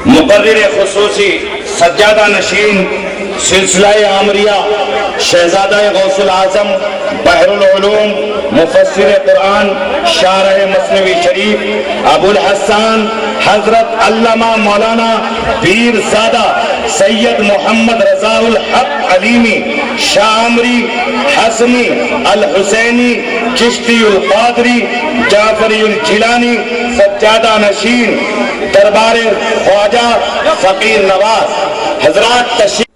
مقرر خصوصی سجادہ نشین سلسلہ عامریہ شہزادہ غوث العظم بحر العلوم مفسر قرآن شارح مثنوی شریف ابو الحسان حضرت علامہ مولانا پیر زادہ سید محمد رضا الحق علیمی شامری حسنی الحسینی چشتی القادری جعفری الجیلانی سجادہ نشین دربار خواجہ فقیر نواز حضرات تشریف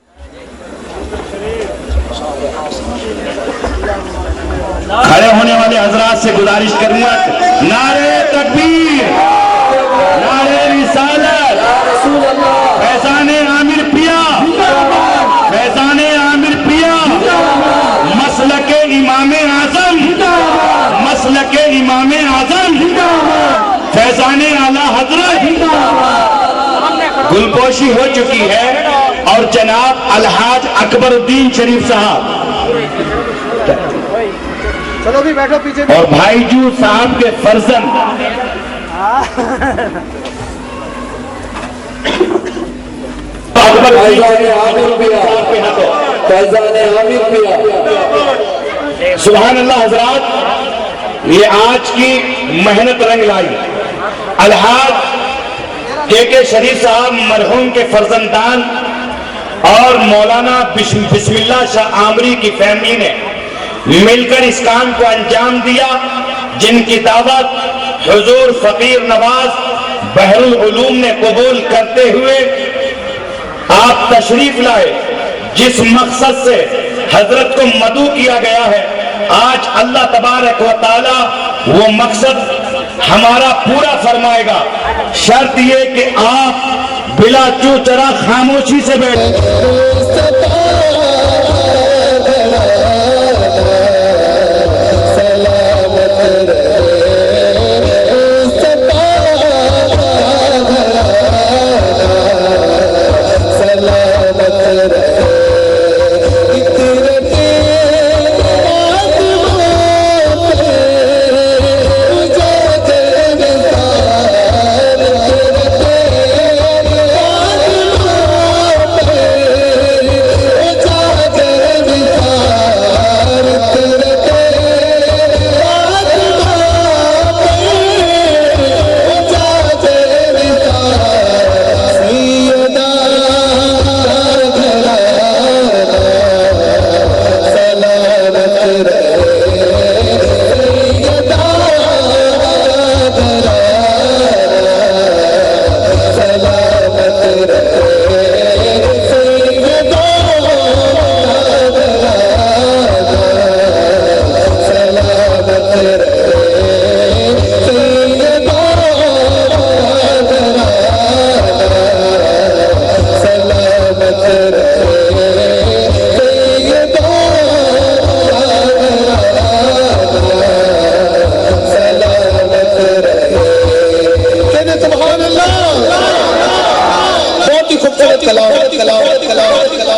کھڑے ہونے والے حضرات سے گزارش کروں گا نعرہ تکبیر نعرہ رسالت فیضان عامر پیا فیضان عامر پیا مسلک امام اعظم مسلک امام اعظم فیضان اعلی حضرت گلپوشی ہو چکی ہے اور جناب الحاج اکبر الدین شریف صاحب اور بھائی جو صاحب کے فرزند سبحان اللہ حضرات یہ آج کی محنت رنگ لائی الحاج کے شریف صاحب مرحوم کے فرزندان اور مولانا بسم اللہ شاہ عامری کی فیملی نے مل کر اس کام کو انجام دیا جن کی دعوت حضور فقیر نواز بحر العلوم نے قبول کرتے ہوئے آپ تشریف لائے جس مقصد سے حضرت کو مدعو کیا گیا ہے آج اللہ تبارک و تعالی وہ مقصد ہمارا پورا فرمائے گا شرط یہ کہ آپ بلا چو چرا خاموشی سے بیٹھیں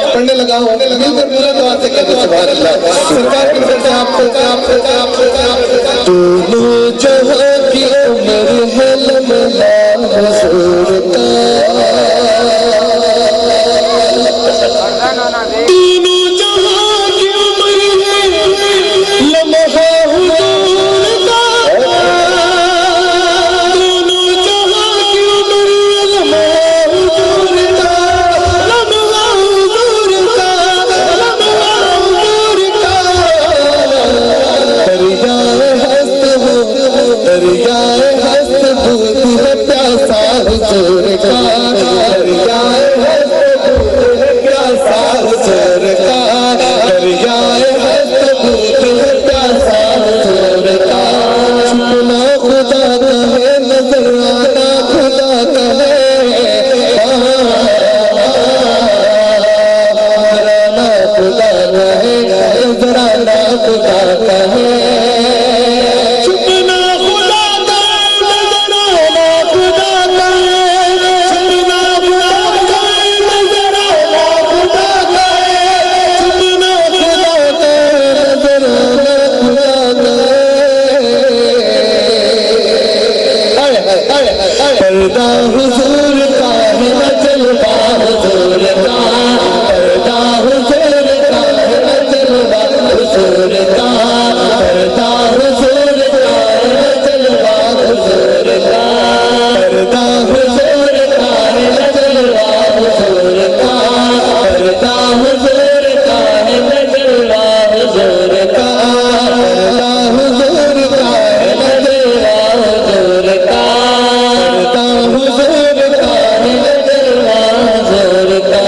پڑھنے لگا ہوں سبحان اللہ سرکار کی طرف سے آپ کو دونوں جہاں کی عمر ہے لملا حضور کا دریائے ہست دودھ ہے پیاسا حضور ہے چھپنا خدا کا نظر آنا خدا کا چھپنا خدا کا نظر آنا خدا کا چھپنا خدا کا نظر آنا خدا کا پردہ حضور کا ہے نہ جلوہ حضور کا پردہ حضور کا ہے نہ جلوہ حضور کا پردہ حضور کا ہے نہ جلوہ حضور کا پردہ حضور کا ہے نہ جلوہ حضور کا پردہ حضور کا ہے نہ جلوہ حضور کا پردہ حضور کا ہے نہ جلوہ حضور کا پردہ حضور کا ہے نہ جلوہ حضور کا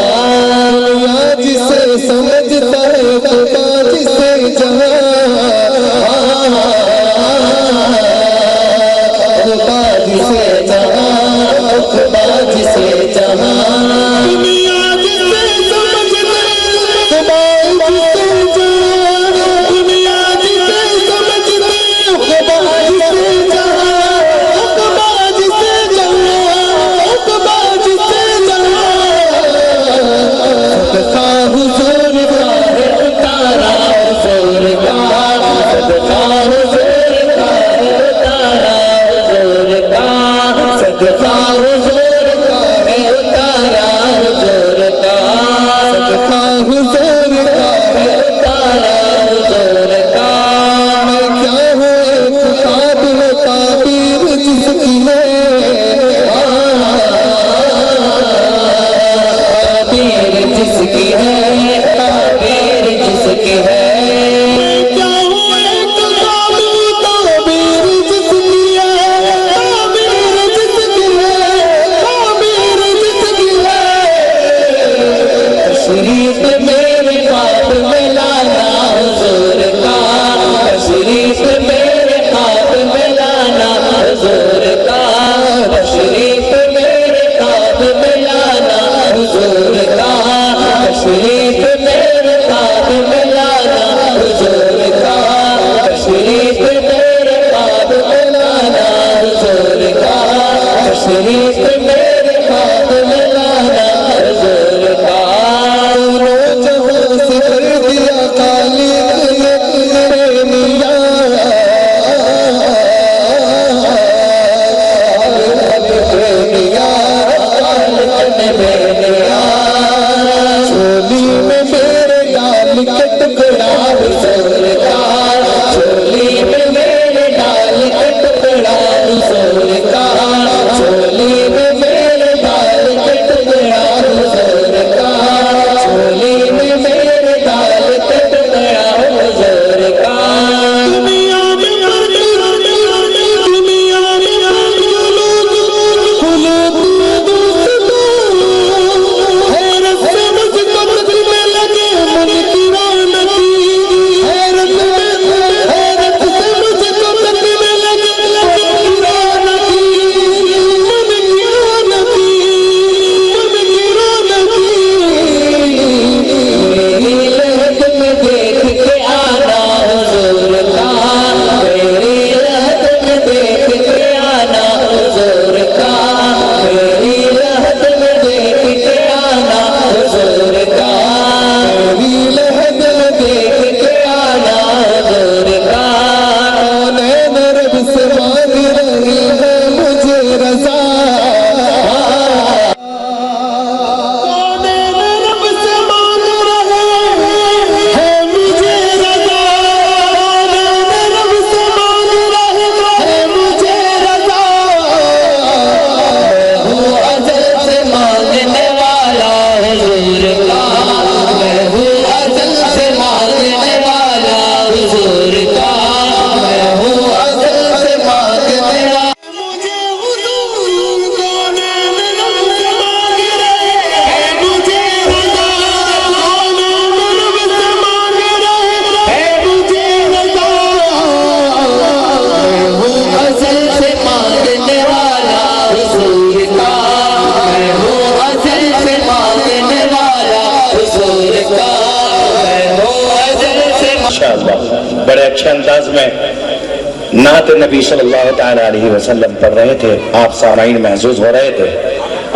انداز میں نعت نبی صلی اللہ تعالی علیہ وسلم پڑھ رہے تھے، آپ سامعین محظوظ ہو رہے تھے،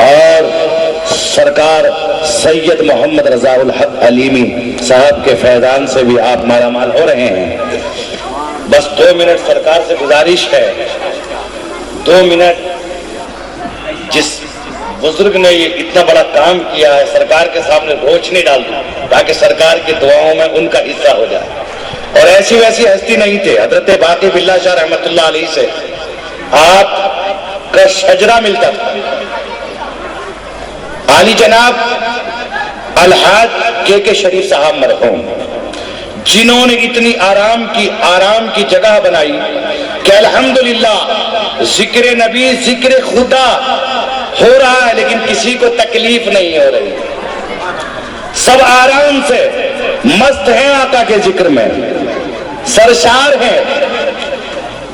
اور سرکار سید محمد رضا الحق علیمی صاحب کے فیضان سے بھی آپ مالا مال ہو رہے ہیں۔ بس 2 منٹ سرکار سے گزارش ہے، 2 منٹ جس بزرگ نے یہ اتنا بڑا کام کیا ہے سرکار کے سامنے روشنی ڈال دوں تاکہ سرکار کی دعاؤں میں ان کا حصہ ہو جائے۔ اور ایسی ویسی ہستی نہیں تھے، حضرت باقی باللہ شاہ رحمۃ اللہ علیہ سے آپ کا شجرہ ملتا تھا۔ عالی جناب الحاج کے شریف صاحب مرحوم، جنہوں نے اتنی آرام کی جگہ بنائی کہ الحمدللہ ذکر نبی ذکر خدا ہو رہا ہے لیکن کسی کو تکلیف نہیں ہو رہی، سب آرام سے مست ہیں آقا کے ذکر میں، سرشار ہیں۔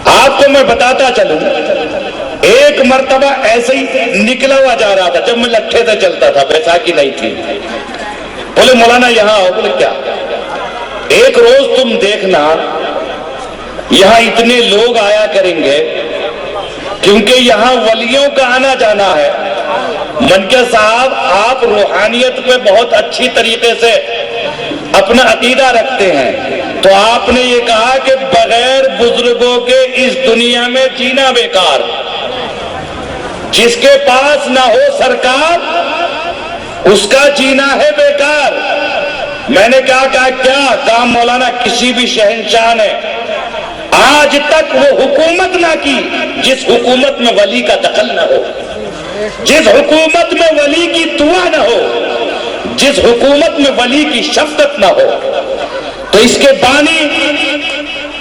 آپ کو میں بتاتا چلوں، ایک مرتبہ ایسے ہی نکلا ہوا جا رہا تھا، جب میں لٹھے سے چلتا تھا، بیساکھی نہیں تھی، بولے مولانا یہاں آؤ، بولے کیا؟ ایک روز تم دیکھنا یہاں اتنے لوگ آیا کریں گے کیونکہ یہاں ولیوں کا آنا جانا ہے۔ منکر صاحب آپ روحانیت پہ بہت اچھی طریقے سے اپنا عقیدہ رکھتے ہیں، تو آپ نے یہ کہا کہ بغیر بزرگوں کے اس دنیا میں جینا بیکار، جس کے پاس نہ ہو سرکار اس کا جینا ہے بیکار۔ میں نے کہا کیا مولانا کسی بھی شہنشاہ نے آج تک وہ حکومت نہ کی جس حکومت میں ولی کا دخل نہ ہو، جس حکومت میں ولی کی دعا نہ ہو، جس حکومت میں ولی کی شفقت نہ ہو۔ تو اس کے بانی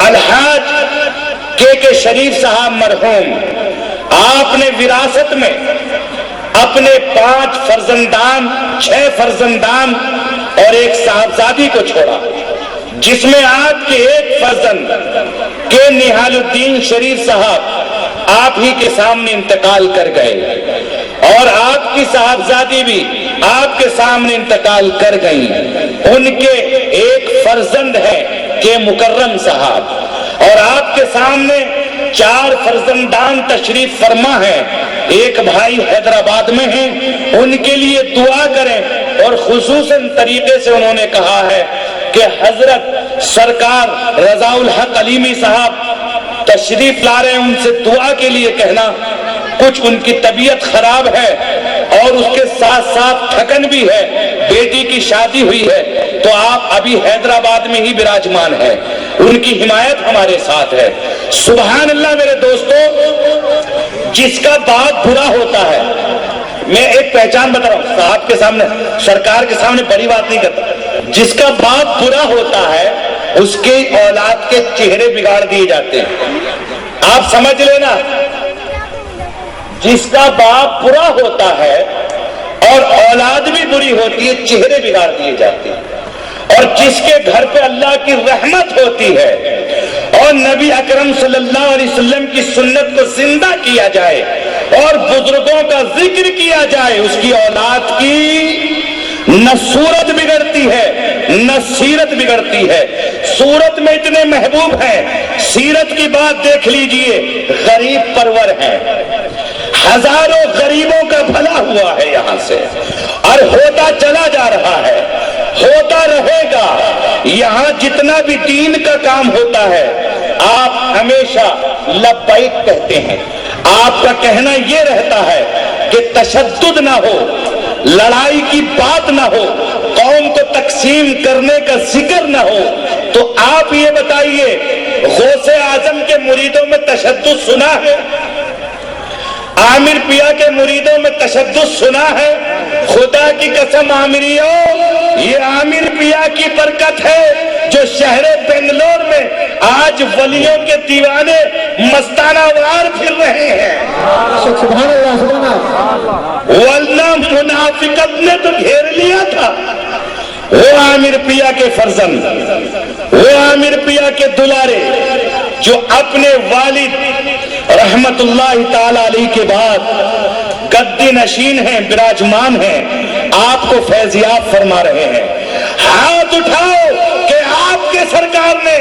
الحاج کے شریف صاحب مرحوم، آپ نے وراثت میں اپنے 5 فرزندان 6 فرزندان اور ایک صاحبزادی کو چھوڑا، جس میں آپ کے ایک فرزند کے نہال الدین شریف صاحب آپ ہی کے سامنے انتقال کر گئے، اور آپ کی صاحبزادی بھی آپ کے سامنے انتقال کر گئی۔ ان کے ایک فرزند ہے کہ مکرم صاحب، اور آپ کے سامنے 4 فرزندان تشریف فرما ہے، ایک بھائی حیدرآباد میں ہیں، ان کے لیے دعا کریں۔ اور خصوصاً طریقے سے انہوں نے کہا ہے کہ حضرت سرکار رضا الحق علیمی صاحب تشریف لا رہے ہیں، ان سے دعا کے لیے کہنا، کچھ ان کی طبیعت خراب ہے اور اس کے ساتھ ساتھ تھکن بھی ہے، بیٹی کی شادی ہوئی ہے، تو آپ ابھی حیدرآباد میں ہی براجمان ہیں، ان کی حمایت ہمارے ساتھ ہے۔ سبحان اللہ میرے دوستو، جس کا باپ برا ہوتا ہے، میں ایک پہچان بتا رہا ہوں صاحب کے سامنے، سرکار کے سامنے بڑی بات نہیں کرتا، جس کا باپ برا ہوتا ہے اس کے اولاد کے چہرے بگاڑ دیے جاتے ہیں۔ آپ سمجھ لینا، جس کا باپ برا ہوتا ہے اور اولاد بھی بری ہوتی ہے، چہرے بگاڑ دیے جاتے ہیں۔ اور جس کے گھر پہ اللہ کی رحمت ہوتی ہے اور نبی اکرم صلی اللہ علیہ وسلم کی سنت کو زندہ کیا جائے اور بزرگوں کا ذکر کیا جائے، اس کی اولاد کی نہ صورت بگڑتی ہے نہ سیرت بگڑتی ہے۔ صورت میں اتنے محبوب ہیں، سیرت کی بات دیکھ لیجئے، غریب پرور ہیں، ہزاروں غریبوں کا بھلا ہوا ہے یہاں سے، اور ہوتا چلا جا رہا ہے، ہوتا رہے گا۔ یہاں جتنا بھی دین کا کام ہوتا ہے آپ ہمیشہ لبیک کہتے ہیں، آپ کا کہنا یہ رہتا ہے کہ تشدد نہ ہو، لڑائی کی بات نہ ہو، قوم کو تقسیم کرنے کا ذکر نہ ہو۔ تو آپ یہ بتائیے، غوث اعظم کے مریدوں میں تشدد سنا ہے؟ عامر پیا کے مریدوں میں تشدد سنا ہے؟ خدا کی قسم عامریوں، یہ عامر پیا کی برکت ہے جو شہر بنگلور میں آج ولیوں کے دیوانے مستانہ وار پھر رہے ہیں۔ سبحان اللہ سبحان اللہ۔ ورنہ منافقت نے تو گھیر لیا تھا۔ وہ عامر پیا کے فرزند، وہ عامر پیا کے دلارے جو اپنے والد رحمت اللہ تعالی علیہ کے بعد گدی نشین ہیں، براجمان ہیں، آپ کو فیضیاب فرما رہے ہیں۔ ہاتھ اٹھاؤ کہ آپ کے سرکار نے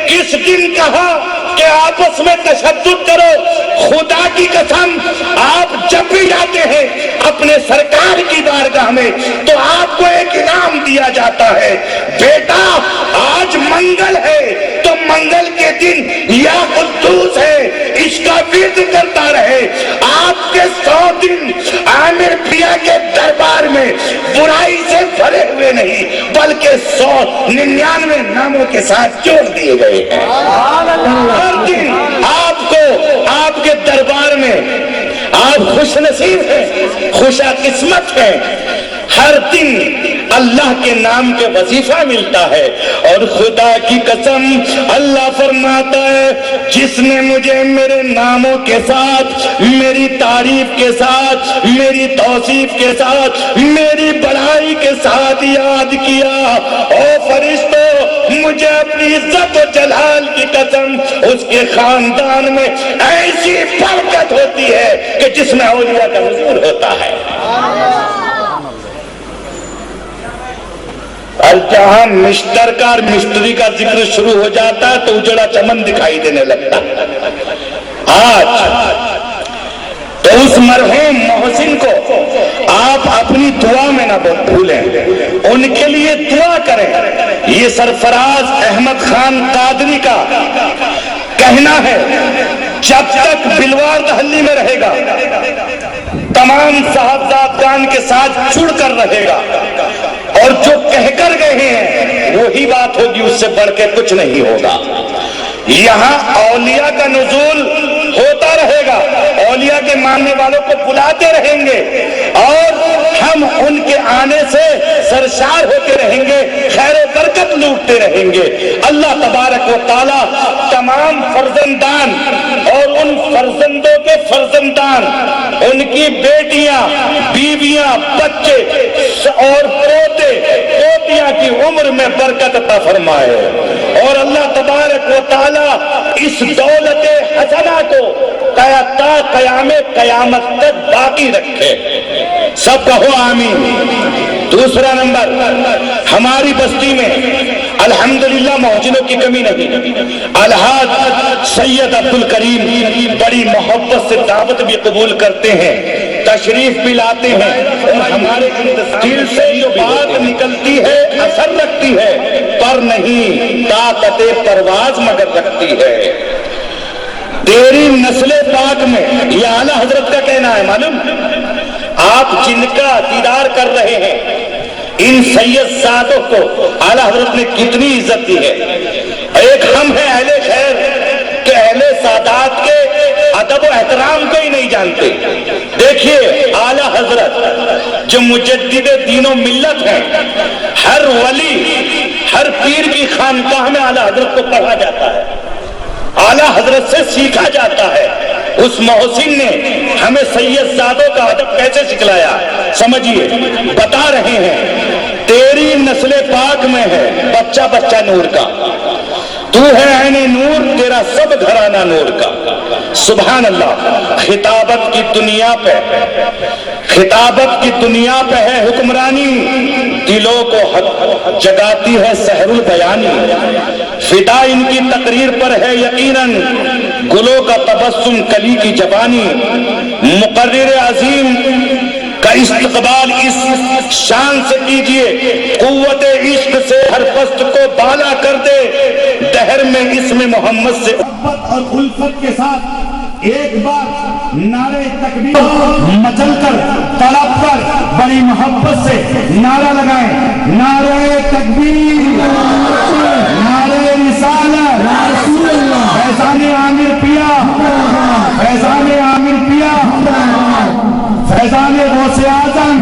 کس دن کہا کہ آپس میں تشدد کرو؟ خدا کی قسم آپ جب بھی جاتے ہیں اپنے سرکار کی بارگاہ میں تو آپ کو ایک انعام دیا جاتا ہے، بیٹا آج منگل ہے تو منگل کے دن یا قدوس ہے اس کا ورد کرتا رہے۔ آپ کے 100 دن عامر پیا کے دربار میں برائی سے بھرے ہوئے نہیں بلکہ 199 ناموں کے ساتھ جوڑ دیے گئے ہیں۔ ہر دن آپ کو آپ کے دربار میں آپ خوش نصیب ہیں، خوش قسمت ہیں، ہر دن اللہ کے نام کے وظیفہ ملتا ہے۔ اور خدا کی قسم اللہ فرماتا ہے جس نے مجھے میرے ناموں کے ساتھ، میری تعریف کے ساتھ، میری توصیف کے ساتھ، میری بڑائی کے ساتھ یاد کیا، او فرشتوں مجھے اپنی عزت و جلال کی قسم اس کے خاندان میں ایسی برکت ہوتی ہے کہ جس میں اولیاء کا حضور ہوتا ہے۔ اور جہاں مشتر کا اور مستری کا ذکر شروع ہو جاتا ہے تو اجڑا چمن دکھائی دینے لگتا ہے۔ آج تو اس مرحوم محسن کو آپ اپنی دعا میں نہ بھولیں، ان کے لیے دعا کریں۔ یہ سرفراز احمد خان قادری کا کہنا ہے جب تک بلوار دہلی میں رہے گا تمام صاحبزادگان کے ساتھ جڑ کر رہے گا، اور جو کہہ کر گئے ہیں وہی بات ہوگی، اس سے بڑھ کے کچھ نہیں ہوگا۔ یہاں اولیاء کا نزول ہوتا رہے گا، اولیاء کے ماننے والوں کو بلاتے رہیں گے اور ہم ان کے آنے سے سرشار ہوتے رہیں گے، خیر و برکت لوٹتے رہیں گے۔ اللہ تبارک و تعالی تمام فرزندان اور ان فرزندوں کے فرزندان، ان کی بیٹیاں، بیویاں، بچے اور پوتے پوتیاں کی عمر میں برکت عطا فرمائے، اور اللہ تبارک و تعالی اس دولت حسنہ کو تا قیام قیامت تک باقی رکھے۔ سب کہو آمین۔ دوسرا نمبر، ہماری بستی میں الحمدللہ محسنوں کی کمی نہیں۔ الحاج سید عبد الکریم بڑی محبت سے دعوت بھی قبول کرتے ہیں، تشریف بھی لاتے ہیں، اور ہمارے دل سے جو بات نکلتی ہے اثر رکھتی ہے، پر نہیں طاقت پرواز مگر رکھتی ہے۔ تیری نسل پاک میں یہ اعلیٰ حضرت کا کہنا ہے، معلوم آپ جن کا دیدار کر رہے ہیں ان سید سادوں کو اعلیٰ حضرت نے کتنی عزت دی ہے۔ ایک ہم ہیں اہل خیر کہ اہل سادات کے ادب و احترام کو ہی نہیں جانتے۔ دیکھیے اعلیٰ حضرت جو مجدد دین و ملت ہیں، ہر ولی ہر پیر کی خانقاہ میں اعلیٰ حضرت کو پڑھا جاتا ہے، اعلیٰ حضرت سے سیکھا جاتا ہے۔ اس محسن نے ہمیں سید زادوں کا ادب کیسے سکھلایا سمجھیے، بتا رہے ہیں تیری نسل پاک میں ہے بچہ بچہ نور کا، تو ہے عین نور، تیرا سب گھرانہ نور کا۔ سبحان اللہ۔ خطابت کی دنیا پہ، خطابت کی دنیا پہ ہے حکمرانی، دلوں کو حق جگاتی ہے سحر البیانی، فدا ان کی تقریر پر ہے یقیناً گلوں کا تبسم کلی کی جوانی، مقرر عظیم کا استقبال اس شان سے کیجئے، قوت عشق سے ہر پست کو بالا کر دے، دہر میں اسم محمد سے محبت اور الفت کے ساتھ ایک بار نعرہ تکبیر مچل کر تڑپ کر بڑی محبت سے نعرہ لگائیں، نعرہ تکبیر، نعرہ رسالت، فیضان عامر پیا، فیضان عامر پیا، فیضان غوث اعظم،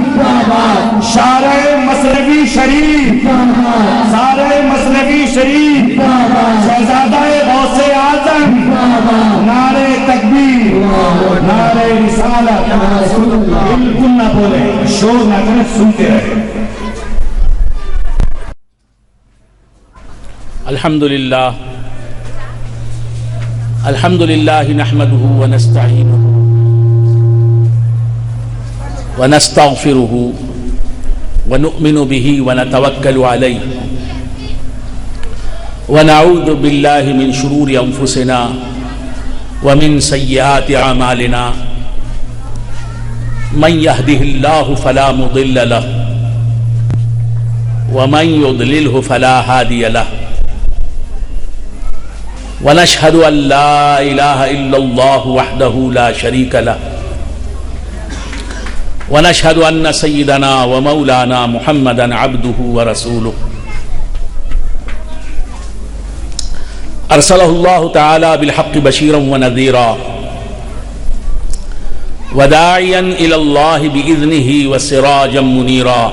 شارع مثنوی شریف، شارع مثنوی شریف، شہزادہ غوث اعظم، نعرہ تکبیر، نعرہ رسالت۔ بالکل نہ بولیں، شور نہ کریں، سنتے رہیں۔ الحمدللہ الحمدللہ نحمده ونستعینه ونستغفره ونؤمن به ونتوکل علیہ ونعوذ بالله من شرور أنفسنا ومن سيئات أعمالنا من يهده الله فلا مضل له ومن يضلله فلا هادي له ونشهد أن لا إله إلا الله وحده لا شريك له ونشهد أن سيدنا ومولانا محمدا عبده ورسوله أرسله الله تعالى بالحق بشيرا ونذيرا وداعيا إلى الله بإذنه وسراجا منيرا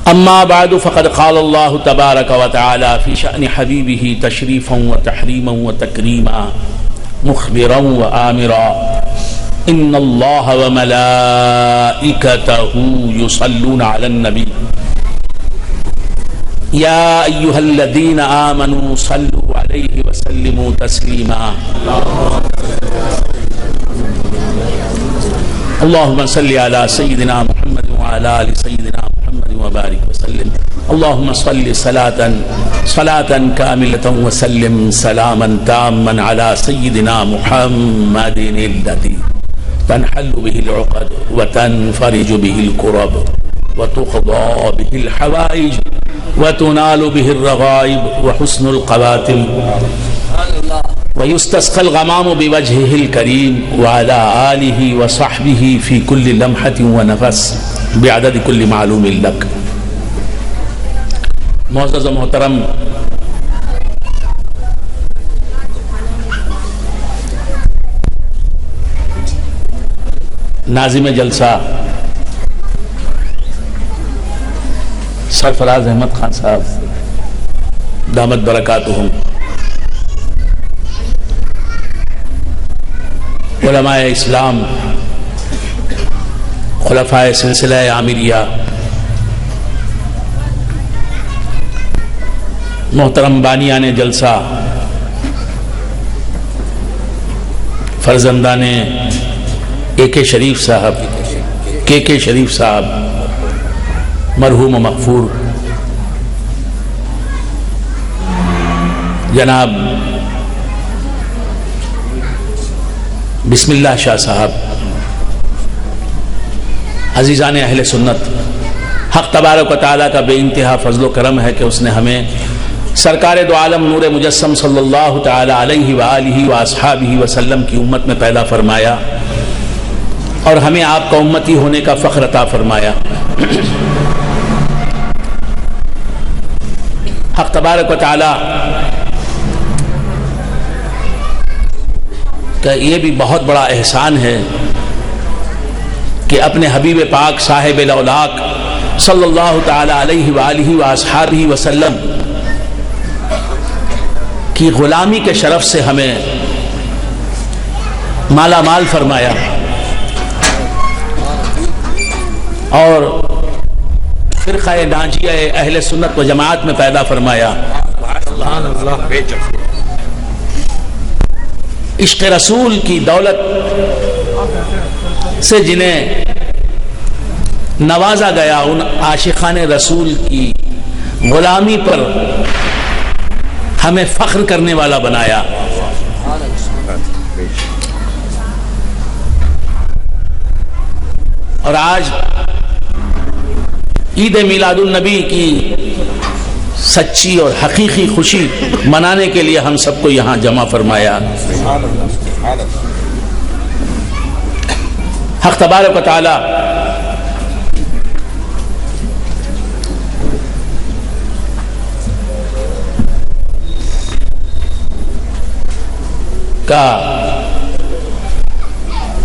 أما بعد فقد قال الله تبارك وتعالى في شأن حبيبه تشريفا وتحريما وتكريما مخبرا وآمرا إن الله وملائكته يصلون على النبي يا أيها الذين آمنوا صلوا عليه وسلموا تسليما اللهم صل على سيدنا محمد وعلى آل سيدنا محمد وبارك وسلم اللهم صل صلاة كاملة وسلم سلاما تاما على سيدنا محمد الذي تنحل به العقد وتنفرج به الكرب وتقضى به الحوائج وتنال به الرغائب وحسن القواتم ويستسقى الغمام بوجهه الكريم وعلى آله وصحبه في كل لمحة ونفس بعدد كل معلوم لك. معزز و محترم ناظم جلسہ سرفراز احمد خان صاحب دامت برکاتہم، علماء اسلام، خلفاء سلسلہ عامریہ، محترم بانیان جلسہ، فرزندان کے شریف صاحب، کے شریف صاحب مرحوم و مغفور، جناب بسم اللہ شاہ صاحب، عزیزان اہل سنت، حق تبارک و تعالیٰ کا بے انتہا فضل و کرم ہے کہ اس نے ہمیں سرکار دو عالم نور مجسم صلی اللہ تعالی علیہ وآلہ واصحابہ وسلم کی امت میں پیدا فرمایا اور ہمیں آپ کا امتی ہونے کا فخر عطا فرمایا۔ حق تبارک و تعالی کا یہ بھی بہت بڑا احسان ہے کہ اپنے حبیب پاک صاحب الاولاق صلی اللہ تعالی علیہ وآلہ واصحابہ وسلم کی غلامی کے شرف سے ہمیں مالا مال فرمایا اور فرقہ ناجیہ اہل سنت و جماعت میں پیدا فرمایا۔ عشق رسول کی دولت سے جنہیں نوازا گیا، ان عاشقان رسول کی غلامی پر ہمیں فخر کرنے والا بنایا۔ اور آج عید میلاد النبی کی سچی اور حقیقی خوشی منانے کے لیے ہم سب کو یہاں جمع فرمایا۔ حق تبارک و تعالی کا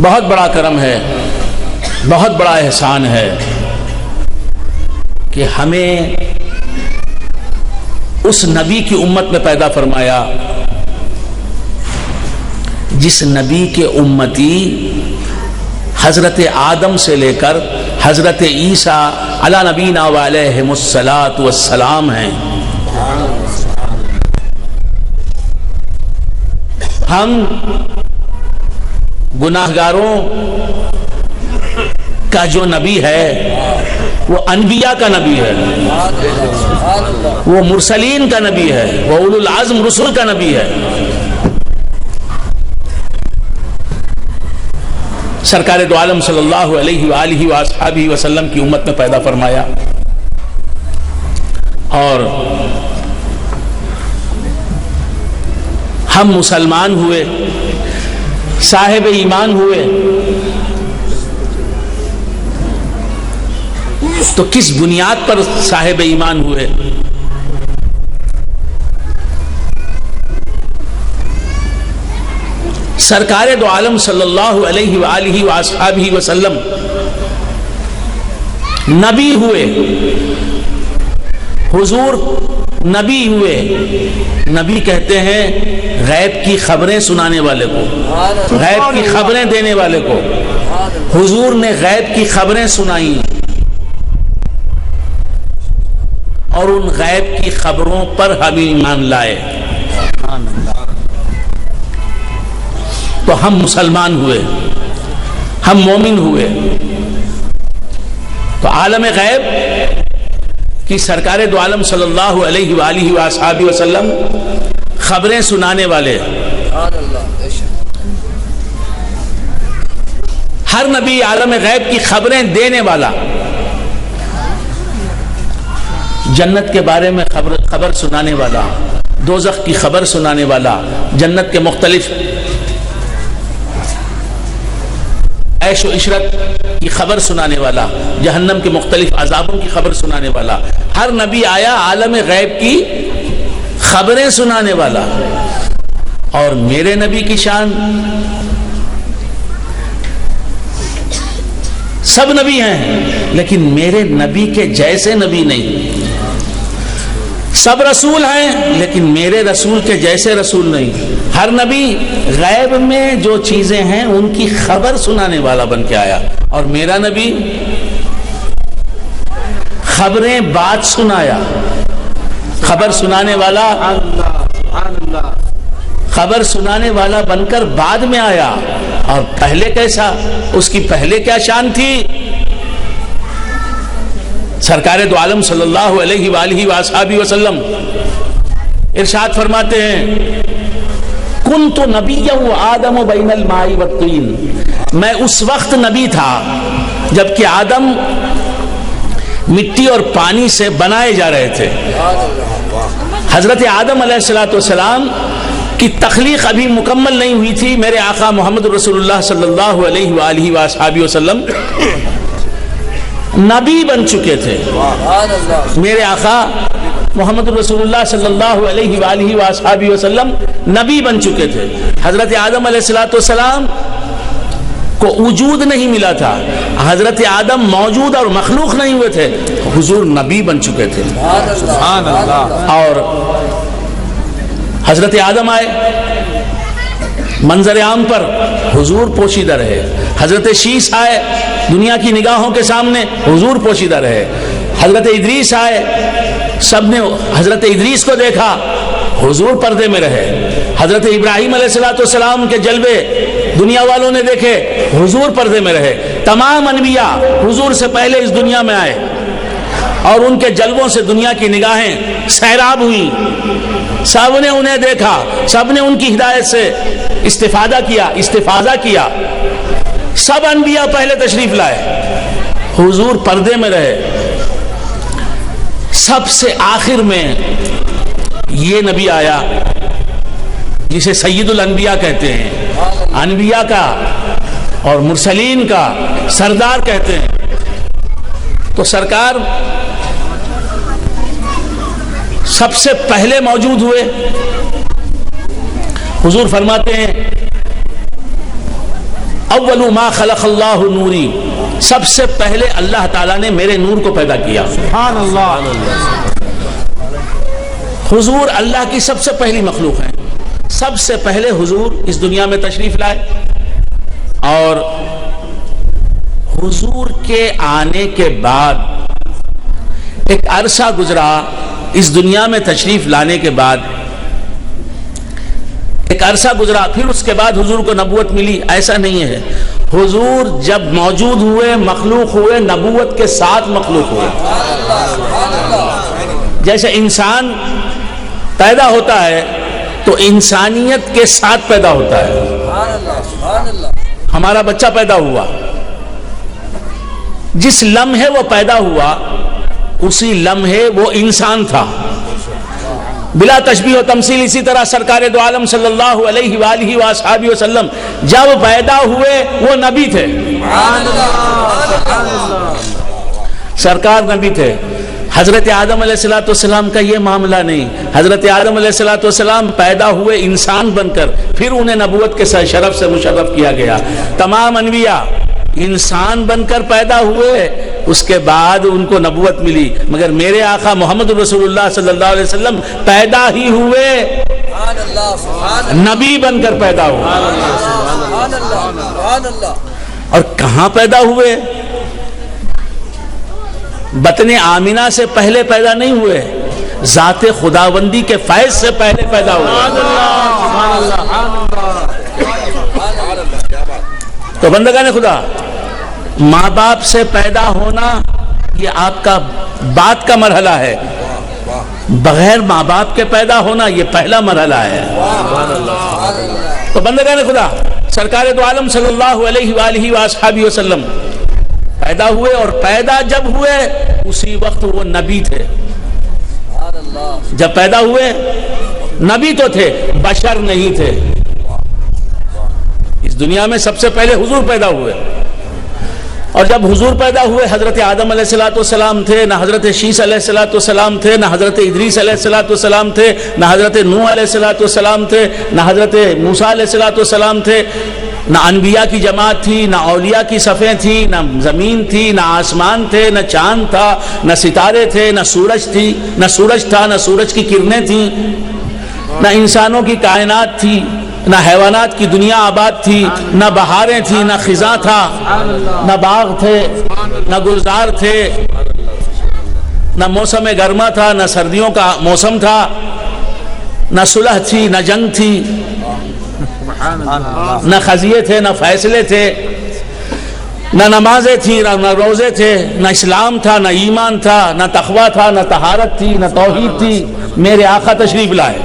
بہت بڑا کرم ہے، بہت بڑا احسان ہے کہ ہمیں اس نبی کی امت میں پیدا فرمایا جس نبی کے امتی حضرت آدم سے لے کر حضرت عیسیٰ علی نبینا و علیہم الصلاۃ والسلام ہیں۔ ہم گناہگاروں کا جو نبی ہے وہ انبیاء کا نبی ہے، وہ مرسلین کا نبی ہے، وہ اولو العزم رسول کا نبی ہے۔ سرکار دو عالم صلی اللہ علیہ وآلہ وآصحابہ وسلم کی امت میں پیدا فرمایا، اور ہم مسلمان ہوئے، صاحب ایمان ہوئے، تو کس بنیاد پر صاحب ایمان ہوئے؟ سرکار دو عالم صلی اللہ علیہ وآلہ وآصحابہ وسلم نبی ہوئے، حضور نبی ہوئے۔ نبی کہتے ہیں غیب کی خبریں سنانے والے کو، غیب کی خبریں دینے والے کو۔ حضور نے غیب کی خبریں سنائیں، اور ان غیب کی خبروں پر ہم ایمان لائے، تو ہم مسلمان ہوئے، ہم مومن ہوئے۔ تو عالم غیب کی سرکار دو عالم صلی اللہ علیہ وآلہ وآصحابہ وسلم خبریں سنانے والے۔ ہر نبی عالم غیب کی خبریں دینے والا، جنت کے بارے میں خبر سنانے والا، دوزخ کی خبر سنانے والا، جنت کے مختلف عیش و عشرت کی خبر سنانے والا، جہنم کے مختلف عذابوں کی خبر سنانے والا۔ ہر نبی آیا عالم غیب کی خبریں سنانے والا۔ اور میرے نبی کی شان، سب نبی ہیں لیکن میرے نبی کے جیسے نبی نہیں۔ سب رسول ہیں لیکن میرے رسول کے جیسے رسول نہیں۔ ہر نبی غیب میں جو چیزیں ہیں ان کی خبر سنانے والا بن کے آیا، اور میرا نبی خبریں بات سنایا، خبر سنانے والا، خبر سنانے والا بن کر بعد میں آیا۔ اور پہلے کیسا، اس کی پہلے کیا شان تھی؟ سرکار دو عالم صلی اللہ علیہ وآلہ وآصحابہ وسلم ارشاد فرماتے ہیں، کنت نبیا وآدم بین الماء والطین، میں اس وقت نبی تھا جبکہ آدم مٹی اور پانی سے بنائے جا رہے تھے۔ حضرت آدم علیہ السلام کی تخلیق ابھی مکمل نہیں ہوئی تھی، میرے آقا محمد رسول اللہ صلی اللہ علیہ وآلہ وآصحابہ وسلم نبی بن چکے تھے۔ میرے آقا محمد رسول اللہ صلی اللہ علیہ وآلہ وآصحابہ وسلم نبی بن چکے تھے۔ حضرت آدم علیہ السلام کو وجود نہیں ملا تھا، حضرت آدم موجود اور مخلوق نہیں ہوئے تھے، حضور نبی بن چکے تھے۔ اور حضرت آدم آئے، منظر عام پر حضور پوشیدہ رہے۔ حضرت شیس آئے، دنیا کی نگاہوں کے سامنے حضور پوشیدہ رہے۔ حضرت ادریس آئے، سب نے حضرت ادریس کو دیکھا، حضور پردے میں رہے۔ حضرت ابراہیم علیہ السلام کے جلوے دنیا والوں نے دیکھے، حضور پردے میں رہے۔ تمام انبیاء حضور سے پہلے اس دنیا میں آئے، اور ان کے جلووں سے دنیا کی نگاہیں سیراب ہوئی، سب نے انہیں دیکھا، سب نے ان کی ہدایت سے استفادہ کیا۔ سب انبیاء پہلے تشریف لائے، حضور پردے میں رہے۔ سب سے آخر میں یہ نبی آیا جسے سید الانبیاء کہتے ہیں، انبیاء کا اور مرسلین کا سردار کہتے ہیں۔ تو سرکار سب سے پہلے موجود ہوئے۔ حضور فرماتے ہیں، اول ما خلق اللہ نوری، سب سے پہلے اللہ تعالیٰ نے میرے نور کو پیدا کیا۔ سبحان اللہ۔ حضور اللہ کی سب سے پہلی مخلوق ہیں، سب سے پہلے حضور اس دنیا میں تشریف لائے، اور حضور کے آنے کے بعد ایک عرصہ گزرا، اس دنیا میں تشریف لانے کے بعد ایک عرصہ گزرا، پھر اس کے بعد حضور کو نبوت ملی، ایسا نہیں ہے۔ حضور جب موجود ہوئے مخلوق ہوئے، نبوت کے ساتھ مخلوق ہوئے. جیسے انسان پیدا ہوتا ہے تو انسانیت کے ساتھ پیدا ہوتا ہے. ہمارا بچہ پیدا ہوا، جس لمحے وہ پیدا ہوا اسی لمحے وہ انسان تھا بلا تشبیہ و تمثیل. اسی طرح سرکار دو عالم صلی اللہ علیہ وآلہ وآصحابہ وسلم جب پیدا ہوئے وہ نبی تھے، سرکار نبی تھے. حضرت آدم علیہ السلام کا یہ معاملہ نہیں. حضرت آدم علیہ السلام پیدا ہوئے انسان بن کر، پھر انہیں نبوت کے شرف سے مشرف کیا گیا. تمام انبیاء انسان بن کر پیدا ہوئے، اس کے بعد ان کو نبوت ملی. مگر میرے آقا محمد رسول اللہ صلی اللہ علیہ وسلم پیدا ہی ہوئے نبی بن کر پیدا ہوئے. اور کہاں پیدا ہوئے؟ بطن آمینہ سے پہلے پیدا نہیں ہوئے، ذات خداوندی کے فیض سے پہلے پیدا ہوئے. تو بندگان خدا، ماں باپ سے پیدا ہونا یہ آپ کا بعد کا مرحلہ ہے، بغیر ماں باپ کے پیدا ہونا یہ پہلا مرحلہ ہے. تو بندگان خدا، سرکار دو عالم صلی اللہ علیہ وآلہ وآصحابہ وسلم پیدا ہوئے، اور پیدا جب ہوئے اسی وقت وہ نبی تھے. جب پیدا ہوئے نبی تو تھے، بشر نہیں تھے. اس دنیا میں سب سے پہلے حضور پیدا ہوئے، اور جب حضور پیدا ہوئے حضرت آدم علیہ السلام تھے، نہ حضرت شیس علیہ السلام تھے، نہ حضرت ادریس علیہ السلام تھے، نہ حضرت نوح علیہ السلام تھے، نہ حضرت موسیٰ علیہ السلام تھے. نہ انبیاء کی جماعت تھی، نہ اولیاء کی صفیں تھی، نہ زمین تھی، نہ آسمان تھے، نہ چاند تھا، نہ ستارے تھے، نہ سورج تھا، نہ سورج کی کرنیں تھیں، نہ انسانوں کی کائنات تھی، نہ حیوانات کی دنیا آباد تھی، نہ بہاریں تھیں، نہ خزاں تھا، نہ باغ تھے، نہ گلزار تھے، نہ موسم گرما تھا، نہ سردیوں کا موسم تھا، نہ صلح تھی، نہ جنگ تھی، نہ خزیے تھے، نہ فیصلے تھے، نہ نمازیں تھیں، نہ روزے تھے، نہ اسلام تھا، نہ ایمان تھا، نہ تقویٰ تھا، نہ طہارت تھی، نہ توحید تھی. میرے آقا تشریف لائے.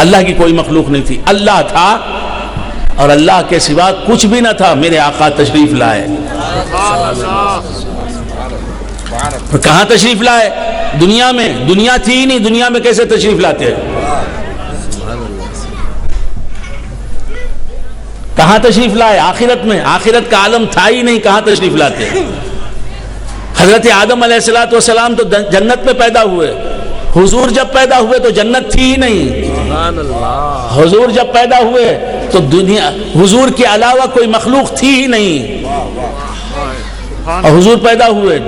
اللہ کی کوئی مخلوق نہیں تھی، اللہ تھا اور اللہ کے سوا کچھ بھی نہ تھا. میرے آقا تشریف لائے. کہاں تشریف لائے؟ دنیا میں. دنیا تھی ہی نہیں، دنیا میں کیسے تشریف لاتے؟ کہاں تشریف لائے؟ آخرت میں. آخرت کا عالم تھا ہی نہیں، کہاں تشریف لاتے؟ حضرت آدم علیہ السلام تو جنت میں پیدا ہوئے. حضور جب پیدا ہوئے تو جنت تھی ہی نہیں. حضور جب پیدا ہوئے تو دنیا، حضور کے علاوہ کوئی مخلوق تھی ہی نہیں. اور حضور پیدا ہوئے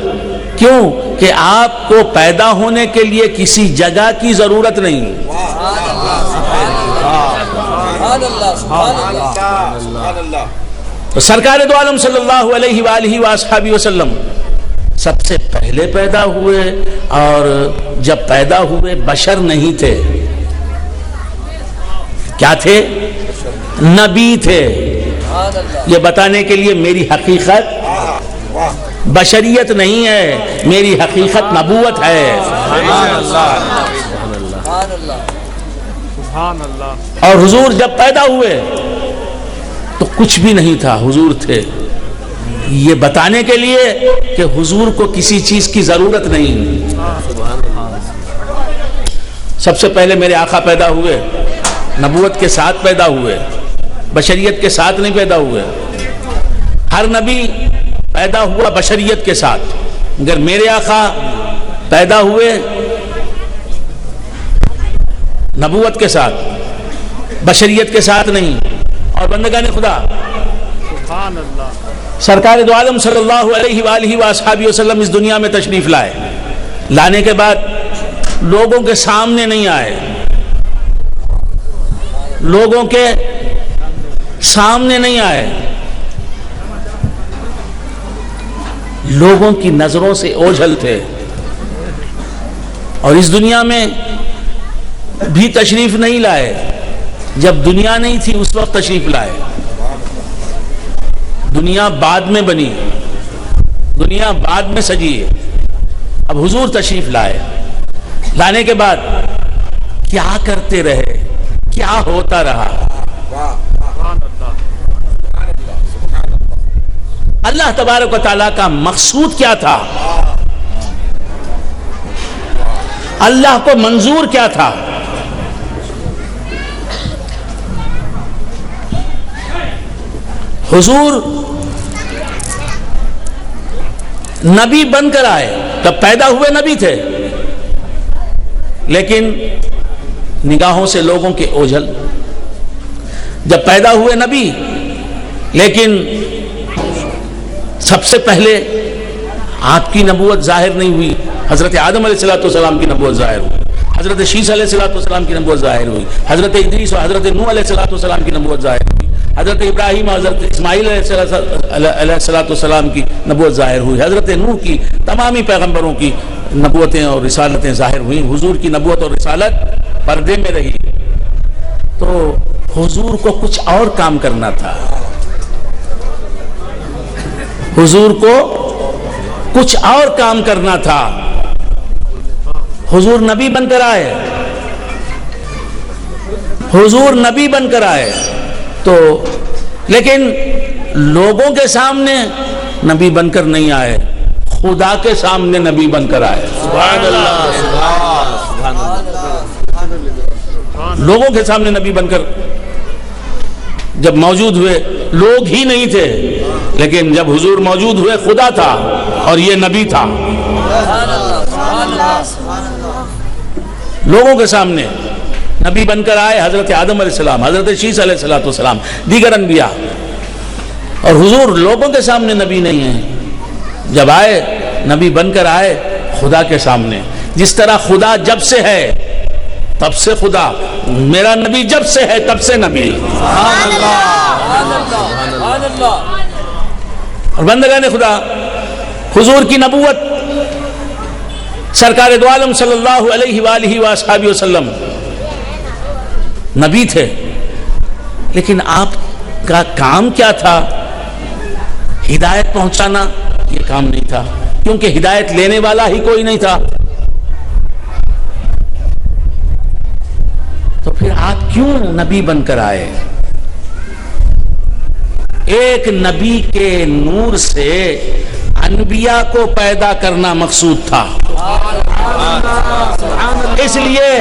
کیوں؟ کہ آپ کو پیدا ہونے کے لیے کسی جگہ کی ضرورت نہیں. تو سرکار دو عالم صلی اللہ علیہ وآلہ وآصحابہ وسلم سب سے پہلے پیدا ہوئے، اور جب پیدا ہوئے بشر نہیں تھے. کیا تھے؟ نبی تھے. یہ بتانے کے لیے میری حقیقت بشریت نہیں ہے، میری حقیقت نبوت ہے. اور حضور جب پیدا ہوئے تو کچھ بھی نہیں تھا، حضور تھے. یہ بتانے کے لیے کہ حضور کو کسی چیز کی ضرورت نہیں. سب سے پہلے میرے آقا پیدا ہوئے، نبوت کے ساتھ پیدا ہوئے، بشریت کے ساتھ نہیں پیدا ہوئے. ہر نبی پیدا ہوا بشریت کے ساتھ، مگر میرے آقا پیدا ہوئے نبوت کے ساتھ، بشریت کے ساتھ نہیں. اور بندگان خدا، سرکار دو عالم صلی اللہ علیہ وآلہ وآصحابہ وسلم اس دنیا میں تشریف لائے. لانے کے بعد لوگوں کے سامنے نہیں آئے، لوگوں کے سامنے نہیں آئے، لوگوں کی نظروں سے اوجھل تھے. اور اس دنیا میں بھی تشریف نہیں لائے، جب دنیا نہیں تھی اس وقت تشریف لائے. دنیا بعد میں بنی، دنیا بعد میں سجی ہے. اب حضور تشریف لائے، لانے کے بعد کیا کرتے رہے، کیا ہوتا رہا. اللہ تبارک و تعالیٰ کا مقصود کیا تھا، اللہ کو منظور کیا تھا. حضور نبی بن کر آئے، تب پیدا ہوئے نبی تھے، لیکن نگاہوں سے لوگوں کے اوجھل. جب پیدا ہوئے نبی، لیکن سب سے پہلے آپ کی نبوت ظاہر نہیں ہوئی. حضرت آدم علیہ السلام کی نبوت ظاہر ہوئی، حضرت شیس علیہ السلام کی نبوت ظاہر ہوئی، حضرت ادریس اور حضرت نوح علیہ السلام کی نبوت ظاہر ہوئی، حضرت ابراہیم اور حضرت اسماعیل علیہ السلام کی نبوت ظاہر ہوئی، حضرت نوح کی، تمامی پیغمبروں کی نبوتیں اور رسالتیں ظاہر ہوئیں. حضور کی نبوت اور رسالت پردے میں رہی. تو حضور کو کچھ اور کام کرنا تھا، حضور کو کچھ اور کام کرنا تھا. حضور نبی بن کر آئے، حضور نبی بن کر آئے تو، لیکن لوگوں کے سامنے نبی بن کر نہیں آئے، خدا کے سامنے نبی بن کر آئے. سبحان اللہ، سبحان اللہ. لوگوں کے سامنے نبی بن کر جب موجود ہوئے، لوگ ہی نہیں تھے، لیکن جب حضور موجود ہوئے خدا تھا اور یہ نبی تھا. لوگوں کے سامنے نبی بن کر آئے، حضرت آدم علیہ السلام، حضرت شیس علیہ السلام، دیگر انبیاء. اور حضور لوگوں کے سامنے نبی نہیں ہیں، جب آئے نبی بن کر آئے خدا کے سامنے. جس طرح خدا جب سے ہے تب سے خدا، میرا نبی جب سے ہے تب سے نبی. اور بندگان خدا، حضور کی نبوت، سرکار دو عالم صلی اللہ علیہ وآلہ وآصحابہ وسلم نبی تھے، لیکن آپ کا کام کیا تھا؟ ہدایت پہنچانا یہ کام نہیں تھا، کیونکہ ہدایت لینے والا ہی کوئی نہیں تھا. تو پھر آپ کیوں نبی بن کر آئے؟ ایک نبی کے نور سے انبیاء کو پیدا کرنا مقصود تھا، اس لیے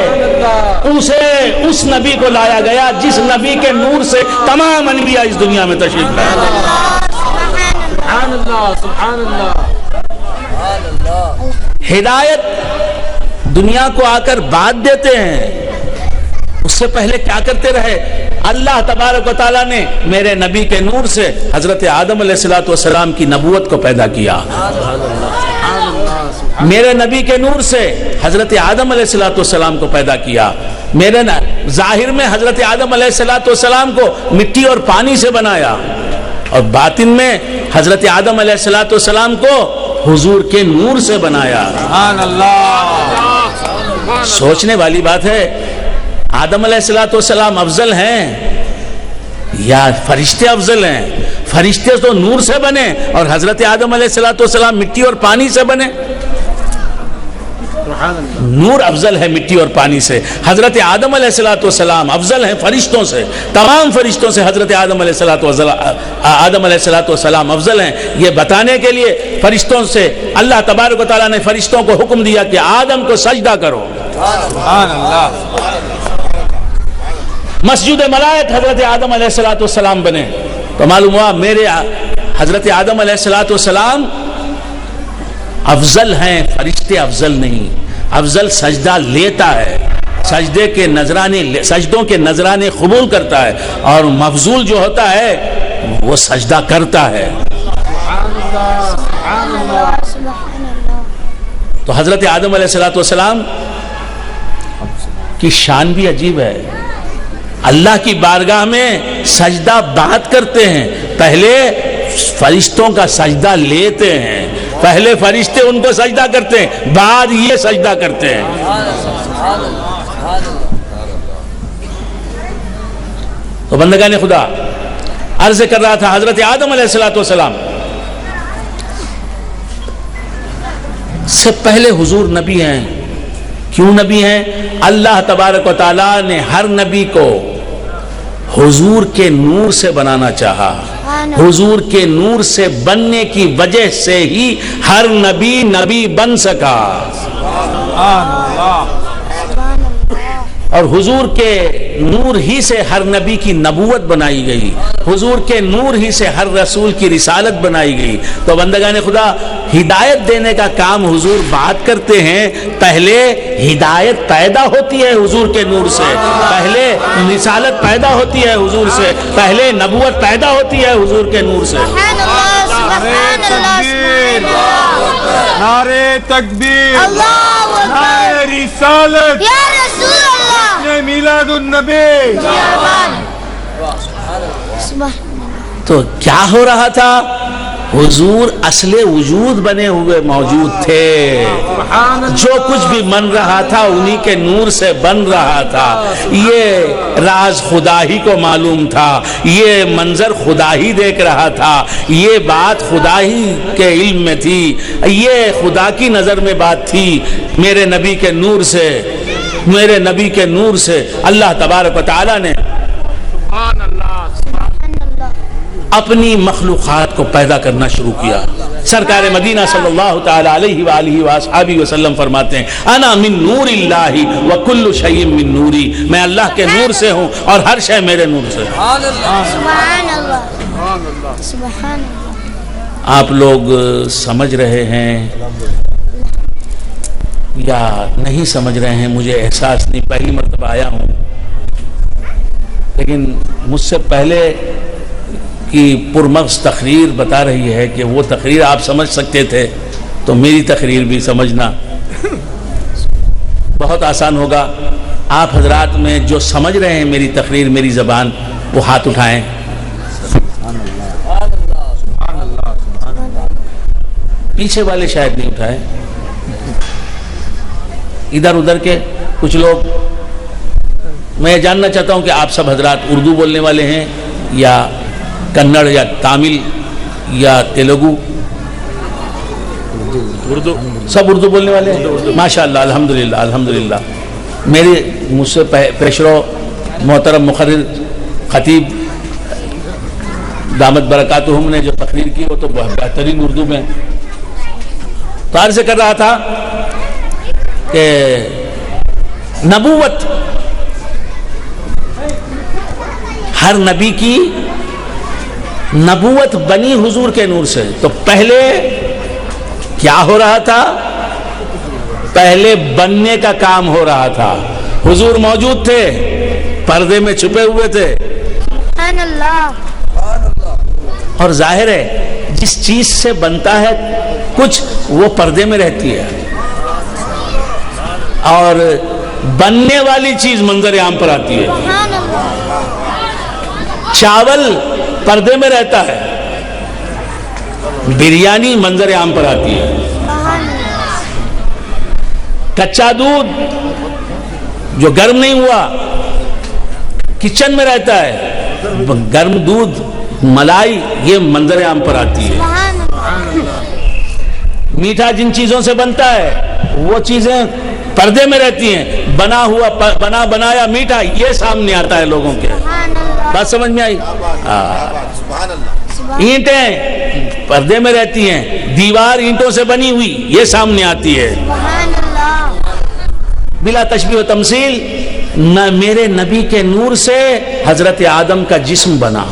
اسے اس نبی کو لایا گیا جس نبی کے نور سے تمام انبیاء اس دنیا میں تشریف لائے. سبحان اللہ، سبحان اللہ. ہدایت دنیا کو آ کر بات دیتے ہیں، اس سے پہلے کیا کرتے رہے؟ اللہ تبارک و تعالیٰ نے میرے نبی کے نور سے حضرت آدم علیہ السلام کی نبوت کو پیدا کیا. میرے نبی کے نور سے حضرت آدم علیہ السلام کو پیدا کیا. میرے ظاہر میں حضرت آدم علیہ السلام کو مٹی اور پانی سے بنایا، اور باطن میں حضرت آدم علیہ السلام کو حضور کے نور سے بنایا. سبحان اللہ. سوچنے والی بات ہے، آدم علیہ السلام افضل ہیں یا فرشتے افضل ہیں؟ فرشتے تو نور سے بنے اور حضرت آدم علیہ السلام مٹی اور پانی سے بنے. نور افضل ہے مٹی اور پانی سے. حضرت آدم علیہ السلام افضل ہیں فرشتوں سے، تمام فرشتوں سے حضرت آدم علیہ السلام افضل ہیں. یہ بتانے کے لیے فرشتوں سے اللہ تبارک و تعالیٰ نے فرشتوں کو حکم دیا کہ آدم کو سجدہ کرو. سبحان اللہ. مسجد ملائک حضرت آدم علیہ السلام بنے. تو معلوم ہوا میرے حضرت آدم علیہ السلام افضل ہیں، فرشتے افضل نہیں. افضل سجدہ لیتا ہے، سجدوں کے نذرانے قبول کرتا ہے، اور مفضول جو ہوتا ہے وہ سجدہ کرتا ہے. تو حضرت آدم علیہ السلام کی شان بھی عجیب ہے. اللہ کی بارگاہ میں سجدہ بات کرتے ہیں، پہلے فرشتوں کا سجدہ لیتے ہیں. پہلے فرشتے ان کو سجدہ کرتے ہیں، بعد یہ سجدہ کرتے ہیں. تو بندگان خدا، عرض کر رہا تھا حضرت آدم علیہ السلام سے پہلے حضور نبی ہیں. کیوں نبی ہیں؟ اللہ تبارک و تعالیٰ نے ہر نبی کو حضور کے نور سے بنانا چاہا. حضور کے نور سے بننے کی وجہ سے ہی ہر نبی نبی بن سکا. اور حضور کے نور ہی سے ہر نبی کی نبوت بنائی گئی. حضور کے نور ہی سے ہر رسول کی رسالت بنائی گئی. تو بندگان خدا ہدایت دینے کا کام حضور بات کرتے ہیں. پہلے ہدایت پیدا ہوتی ہے حضور کے نور سے, پہلے رسالت پیدا ہوتی ہے حضور سے, پہلے نبوت پیدا ہوتی ہے حضور کے نور سے. نعرے تکبیر, نعرے رسالت, میلاد النبی. تو کیا ہو رہا تھا؟ حضور اصل وجود بنے ہوئے موجود تھے. جو کچھ بھی بن رہا تھا انہی کے نور سے بن رہا تھا. یہ راز خدا ہی کو معلوم تھا, یہ منظر خدا ہی دیکھ رہا تھا, یہ بات خدا ہی کے علم میں تھی, یہ خدا کی نظر میں بات تھی. میرے نبی کے نور سے, میرے نبی کے نور سے اللہ تبارک و تعالیٰ نے اپنی مخلوقات کو پیدا کرنا شروع کیا. سرکار مدینہ صلی اللہ تعالی علیہ وآلہ وآصحابہ وسلم فرماتے ہیں انا من نور اللہ وکل شیء من نوری. میں اللہ کے نور سے ہوں اور ہر شے میرے نور سے. سبحان اللہ, سبحان اللہ. آپ لوگ سمجھ رہے ہیں یا نہیں سمجھ رہے ہیں مجھے احساس نہیں. پہلی مرتبہ آیا ہوں, لیکن مجھ سے پہلے کی پرمغز تقریر بتا رہی ہے کہ وہ تقریر آپ سمجھ سکتے تھے تو میری تقریر بھی سمجھنا بہت آسان ہوگا. آپ حضرات میں جو سمجھ رہے ہیں میری تقریر, میری زبان, وہ ہاتھ اٹھائیں. پیچھے والے شاید نہیں اٹھائے, ادھر ادھر کے کچھ لوگ. میں جاننا چاہتا ہوں کہ آپ سب حضرات اردو بولنے والے ہیں یا کنڑ یا تامل یا تیلگو؟ اردو. سب اردو بولنے والے ہیں؟ ماشاءاللہ, الحمدللہ الحمدللہ. میرے مجھ سے پیشرو محترم مقرر خطیب دامت برکاتہم نے جو تقریر کی وہ تو بہترین اردو میں. تو عرض کر رہا تھا کہ نبوت ہر نبی کی نبوت بنی حضور کے نور سے. تو پہلے کیا ہو رہا تھا؟ پہلے بننے کا کام ہو رہا تھا. حضور موجود تھے, پردے میں چھپے ہوئے تھے. سبحان اللہ. اور ظاہر ہے جس چیز سے بنتا ہے کچھ وہ پردے میں رہتی ہے, اور بننے والی چیز منظر عام پر آتی ہے. سبحان اللہ. چاول پردے میں رہتا ہے, بریانی منظر عام پر آتی ہے. سبحان اللہ. کچا دودھ جو گرم نہیں ہوا کچن میں رہتا ہے, گرم دودھ ملائی یہ منظر عام پر آتی ہے. سبحان اللہ. میٹھا جن چیزوں سے بنتا ہے وہ چیزیں پردے میں رہتی ہیں. بنا ہوا بنایا میٹھا یہ سامنے آتا ہے لوگوں کے. سبحان اللہ. بات سمجھ میں آئی؟ اینٹیں پردے میں رہتی ہیں, دیوار اینٹوں سے بنی ہوئی یہ سامنے آتی ہے. سبحان اللہ. بلا تشبیہ و تمثیل. نہ میرے نبی کے نور سے حضرت آدم کا جسم بنا,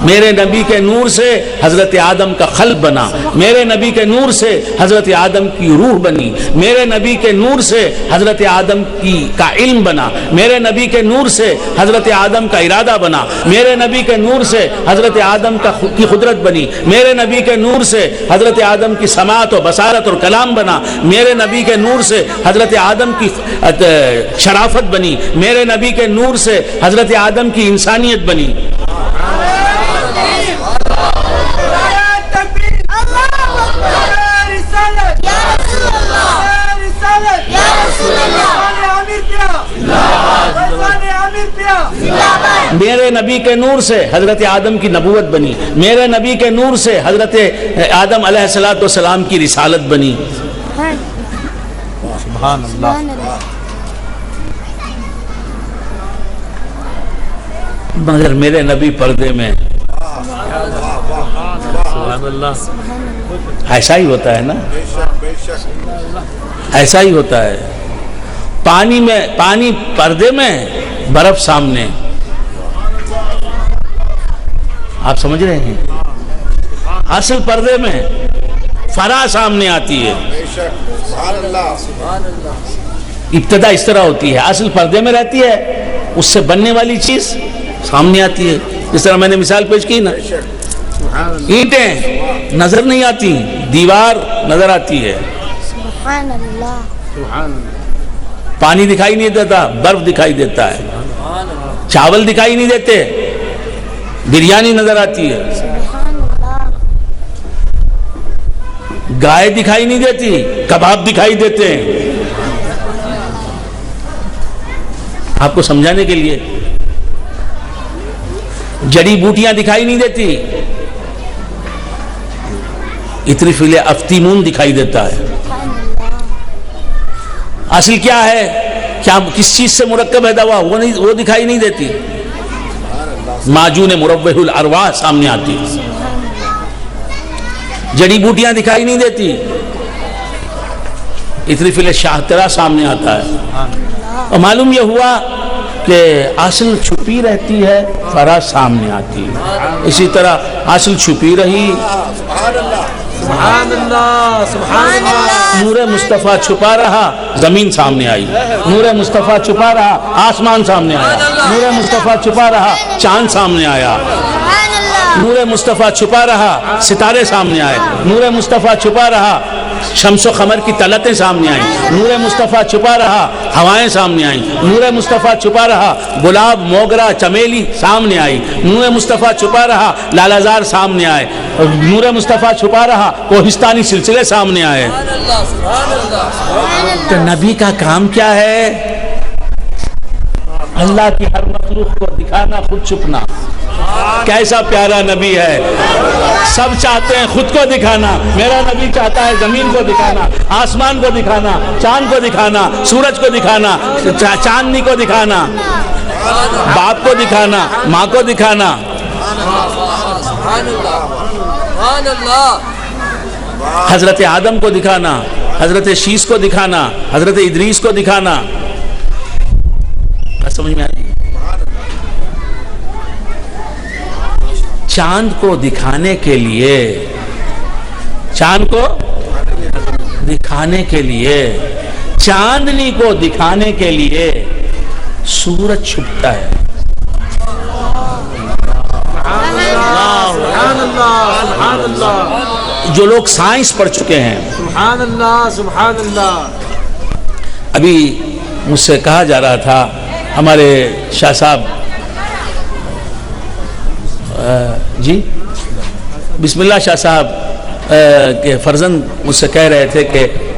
میرے نبی کے نور سے حضرت آدم کا قلب بنا, میرے نبی کے نور سے حضرت آدم کی روح بنی, میرے نبی کے نور سے حضرت آدم کا علم بنا, میرے نبی کے نور سے حضرت آدم کا ارادہ بنا, میرے نبی کے نور سے حضرت آدم کی قدرت بنی, میرے نبی کے نور سے حضرت آدم کی سماعت و بصارت اور کلام بنا, میرے نبی کے نور سے حضرت آدم کی شرافت بنی, میرے نبی کے نور سے حضرت آدم کی انسانیت بنی. میرے نبی کے نور سے حضرت آدم کی نبوت بنی، میرے نبی کے نور سے حضرت آدم علیہ السلام کی رسالت بنی۔ سبحان اللہ، مگر میرے نبی پردے میں، سبحان اللہ، ایسا ہی ہوتا ہے نا، ایسا ہی ہوتا ہے۔ پانی پردے میں، برف سامنے، آپ سمجھ رہے ہیں؟ اصل پردے میں فرا سامنے آتی ہے، ابتدا اس طرح ہوتی ہے، اصل پردے میں رہتی ہے، اس سے بننے والی چیز سامنے آتی ہے۔ جس طرح میں نے مثال پیش کی نا، اینٹیں نظر نہیں آتی، دیوار نظر آتی ہے، سبحان اللہ، پانی دکھائی نہیں دیتا، برف دکھائی دیتا ہے، چاول دکھائی نہیں دیتے، بریانی نظر آتی ہے، سبحان اللہ، گائے دکھائی نہیں دیتی، کباب دکھائی دیتے ہیں۔ آپ کو سمجھانے کے لیے، جڑی بوٹیاں دکھائی نہیں دیتی، اتنی فیلے افتیمون دکھائی دیتا ہے۔ سبحان اللہ، اصل کیا ہے، کیا کس چیز سے مرکب ہے دوا، وہ دکھائی نہیں دیتی، معجون مروح الارواح سامنے آتی، جڑی بوٹیاں دکھائی نہیں دیتی، اتنی فیلے شاہترہ سامنے آتا ہے۔ اور معلوم یہ ہوا کہ اصل چھپی رہتی ہے، فرا سامنے آتی ہے۔ اسی طرح اصل چھپی رہی، سبحان اللہ، سبحان اللہ، نور مصطفیٰ چھپا رہا، زمین سامنے آئی، نور مصطفیٰ چھپا رہا، آسمان سامنے آیا، نور مصطفیٰ چھپا رہا، چاند سامنے آیا، سبحان اللہ، نور مصطفیٰ چھپا رہا، ستارے سامنے آئے، نور مصطفیٰ چھپا رہا، شمس و قمر کی طلعتیں سامنے آئیں، نور مصطفیٰ چھپا رہا، ہوائیں سامنے آئیں، نور مصطفیٰ چھپا رہا، گلاب، موگرا، چمیلی سامنے آئی، نور مصطفیٰ چھپا رہا، لالہ زار سامنے آئے، نور مصطفیٰ چھپا رہا، کوہستانی سلسلے سامنے آئے۔ تو نبی کا کام کیا ہے؟ اللہ کی ہر مخلوق کو دکھانا، خود چھپنا۔ کیسا پیارا نبی ہے، سب چاہتے ہیں خود کو دکھانا، میرا نبی چاہتا ہے زمین کو دکھانا، آسمان کو دکھانا، چاند کو دکھانا، سورج کو دکھانا، چاندنی کو دکھانا، باپ کو دکھانا، ماں کو دکھانا، حضرت آدم کو دکھانا، حضرت شیس کو دکھانا، حضرت ادریس کو دکھانا۔ سمجھ میں آ رہی ہے؟ چاند کو دکھانے کے لیے، چاند کو دکھانے کے لیے، چاندنی کو دکھانے کے لیے سورج چھپتا ہے۔ سبحان اللہ، سبحان اللہ، جو لوگ سائنس پڑھ چکے ہیں، سبحان اللہ، سبحان اللہ، ابھی مجھ سے کہا جا رہا تھا، ہمارے شاہ صاحب جی بسم اللہ شاہ صاحب کے فرزند مجھ سے کہہ رہے تھے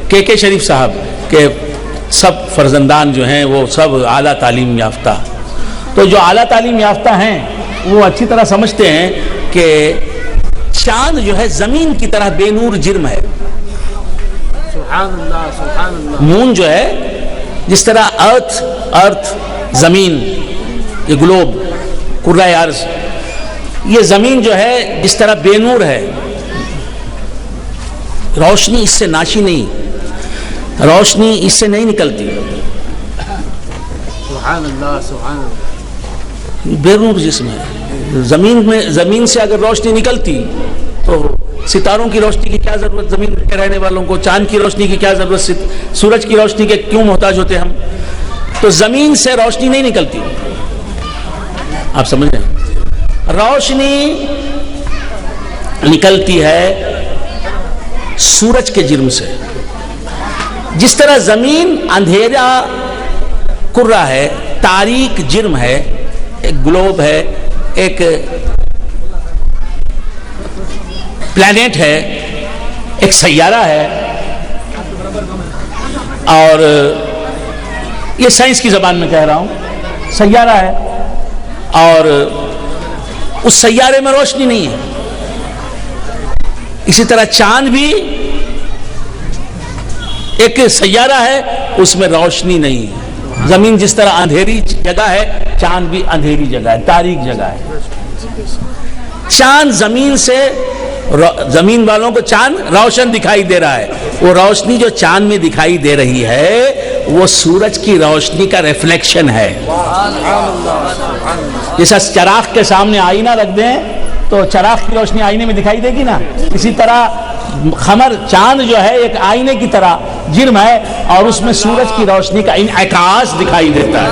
کہ کے شریف صاحب کے سب فرزندان جو ہیں وہ سب اعلیٰ تعلیم یافتہ، تو جو اعلیٰ تعلیم یافتہ ہیں وہ اچھی طرح سمجھتے ہیں کہ چاند جو ہے زمین کی طرح بے نور جرم ہے، سبحان اللہ، سبحان اللہ، مون جو ہے جس طرح ارتھ زمین، یہ گلوب، کرۂ ارض، یہ زمین جو ہے جس طرح بے نور ہے، روشنی اس سے ناشی نہیں، روشنی اس سے نہیں نکلتی، سبحان اللہ، سبحان اللہ، بے نور جسم ہے۔ زمین سے اگر روشنی نکلتی تو ستاروں کی روشنی کی کیا ضرورت زمین کے رہنے والوں کو، چاند کی روشنی کی کیا ضرورت، سورج کی روشنی کے کیوں محتاج ہوتے ہم؟ تو زمین سے روشنی نہیں نکلتی، آپ سمجھ رہے ہیں؟ روشنی نکلتی ہے سورج کے جرم سے، جس طرح زمین اندھیرا کرہ ہے، تاریک جرم ہے، ایک گلوب ہے، ایک پلانٹ ہے، ایک سیارہ ہے، اور یہ سائنس کی زبان میں کہہ رہا ہوں، سیارہ ہے، اور اس سیارے میں روشنی نہیں ہے. اسی طرح چاند بھی ایک سیارہ ہے، اس میں روشنی نہیں ہے. زمین جس طرح اندھیری جگہ ہے، چاند بھی اندھیری جگہ ہے، تاریک جگہ ہے. چاند زمین سے، زمین والوں کو چاند روشن دکھائی دے رہا ہے. وہ روشنی جو چاند میں دکھائی دے رہی ہے وہ سورج کی روشنی کا ریفلیکشن ہے. جیسا چراغ کے سامنے آئینہ رکھ دیں تو چراغ کی روشنی آئینے میں دکھائی دے گی نا، اسی طرح قمر، چاند جو ہے ایک آئینے کی طرح جرم ہے اور اس میں سورج کی روشنی کا انعکاس دکھائی دیتا ہے.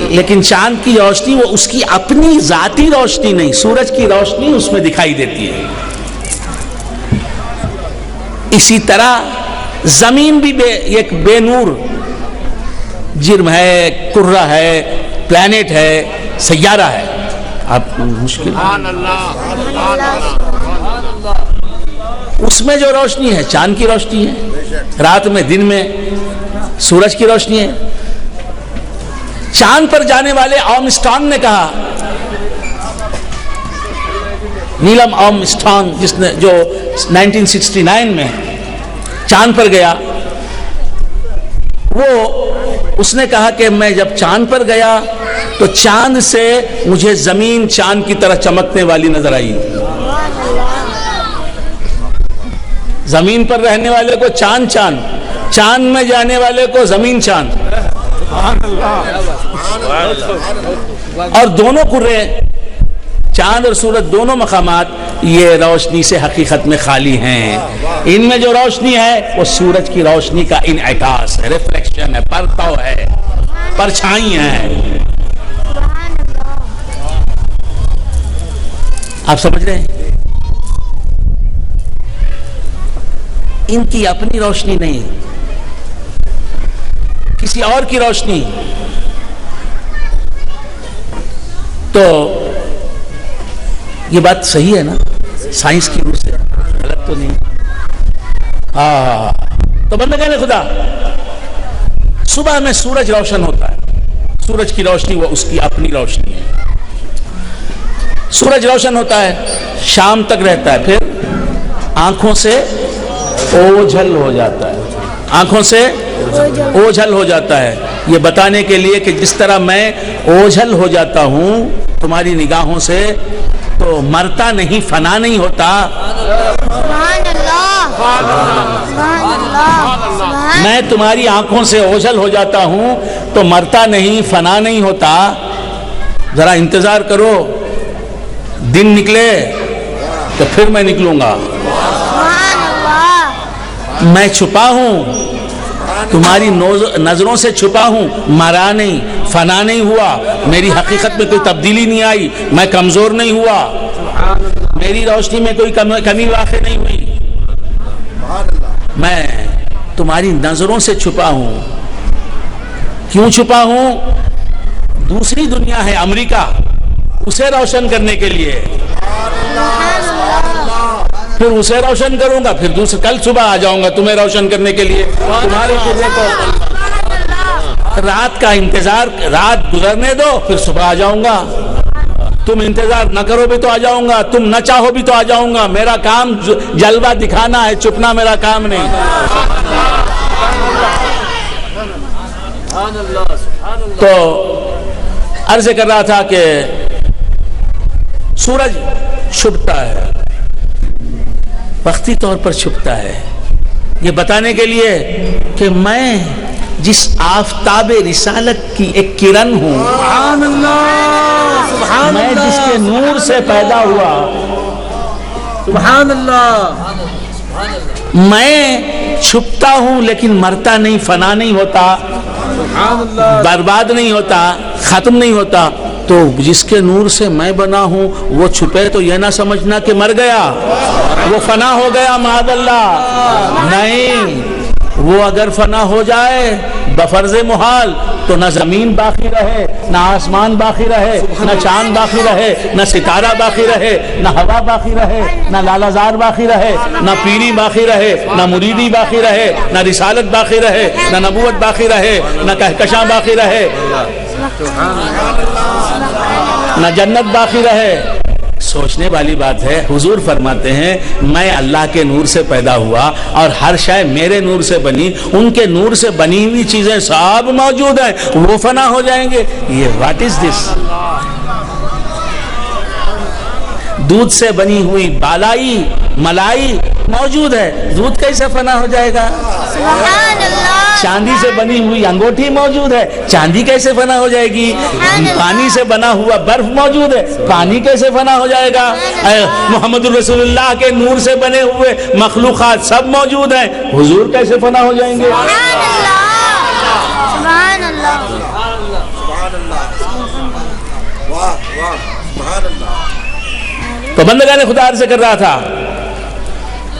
لیکن چاند کی روشنی وہ اس کی اپنی ذاتی روشنی نہیں، سورج کی روشنی اس میں دکھائی دیتی ہے. اسی طرح زمین بھی ایک بے نور جرم ہے، کرہ ہے، پلانٹ ہے، سیارہ ہے. آپ مشکل اس میں جو روشنی ہے چاند کی روشنی ہے، رات میں، دن میں سورج کی روشنی ہے. چاند پر جانے والے آرمسٹرانگ نے کہا، نیلم آرمسٹرانگ جس نے جو 1969 میں چاند پر گیا، وہ اس نے کہا کہ میں جب چاند پر گیا تو چاند سے مجھے زمین چاند کی طرح چمکنے والی نظر آئی. زمین پر رہنے والے کو چاند چاند، چاند میں جانے والے کو زمین چاند. اور دونوں کرے، چاند اور سورج، دونوں مقامات یہ روشنی سے حقیقت میں خالی ہیں. ان میں جو روشنی ہے وہ سورج کی روشنی کا انعکاس ہے، ریفلیکشن ہے، پرتو ہے، پرچھائی ہے. آپ سمجھ رہے ہیں؟ ان کی اپنی روشنی نہیں، کسی اور کی روشنی. تو یہ بات صحیح ہے نا سائنس کی روح سے، غلط تو نہیں. ہاں تو بندگان خدا، صبح میں سورج روشن ہوتا ہے، سورج کی روشنی وہ اس کی اپنی روشنی ہے. سورج روشن ہوتا ہے، شام تک رہتا ہے، پھر آنکھوں سے اوجھل ہو جاتا ہے، آنکھوں سے اوجھل ہو جاتا ہے. یہ بتانے کے لیے کہ جس طرح میں اوجھل ہو جاتا ہوں تمہاری نگاہوں سے، تو مرتا نہیں، فنا نہیں ہوتا. میں تمہاری آنکھوں سے اوجھل ہو جاتا ہوں تو مرتا نہیں، فنا نہیں ہوتا. ذرا انتظار کرو، دن نکلے تو پھر میں نکلوں گا. میں چھپا ہوں، تمہاری نظروں سے چھپا ہوں، مرا نہیں، فنا نہیں ہوا، میری حقیقت میں کوئی تبدیلی نہیں آئی، میں کمزور نہیں ہوا، میری روشنی میں کوئی کمی واقع نہیں ہوئی. میں تمہاری نظروں سے چھپا ہوں. کیوں چھپا ہوں؟ دوسری دنیا ہے امریکہ، اسے روشن کرنے کے لیے، پھر اسے روشن کروں گا، پھر کل صبح آ جاؤں گا تمہیں روشن کرنے کے لیے. تمہارے چہرے کو رات کا انتظار، رات گزرنے دو، پھر صبح آ جاؤں گا. تم انتظار نہ کرو بھی تو آ جاؤں گا، تم نہ چاہو بھی تو آ جاؤں گا. میرا کام جلوہ دکھانا ہے، چھپنا میرا کام نہیں. تو عرض کر رہا تھا کہ سورج چھپتا ہے، وقتی طور پر چھپتا ہے، یہ بتانے کے لیے کہ میں جس آفتاب رسالت کی ایک کرن ہوں، سبحان اللہ، سبحان میں اللہ، جس کے نور سے پیدا ہوا، سبحان اللہ، میں چھپتا ہوں لیکن مرتا نہیں، فنا نہیں ہوتا، سبحان اللہ، برباد نہیں ہوتا، ختم نہیں ہوتا. تو جس کے نور سے میں بنا ہوں وہ چھپے تو یہ نہ سمجھنا کہ مر گیا، وہ فنا ہو گیا، معاذ اللہ. نہیں، وہ اگر فنا ہو جائے بفرض محال تو نہ زمین باقی رہے، نہ آسمان باقی رہے، نہ چاند باقی رہے، نہ ستارہ باقی رہے، نہ ہوا باقی رہے، نہ لالا زار باقی رہے، نہ پیری باقی رہے، نہ مریدی باقی رہے، نہ رسالت باقی رہے، نہ نبوت باقی رہے، نہ کہکشاں باقی رہے، نہ جنت باقی رہے۔ سوچنے والی بات ہے۔ حضور فرماتے ہیں میں اللہ کے نور سے پیدا ہوا اور ہر شے میرے نور سے بنی، ان کے نور سے بنی ہوئی چیزیں سب موجود ہیں، وہ فنا ہو جائیں گے، یہ واٹ از دس؟ دودھ سے بنی ہوئی بالائی ملائی موجود ہے، دودھ کیسے فنا ہو جائے گا؟ سبحان اللہ، چاندی سے بنی ہوئی انگوٹھی موجود ہے، چاندی کیسے فنا ہو جائے گی؟ پانی سے بنا ہوا برف موجود ہے، پانی کیسے فنا ہو جائے گا؟ محمد الرسول اللہ کے نور سے بنے ہوئے مخلوقات سب موجود ہیں، حضور کیسے فنا ہو جائیں گے؟ سبحان اللہ، سبحان اللہ، تو بندگان خدا عرض کر رہا تھا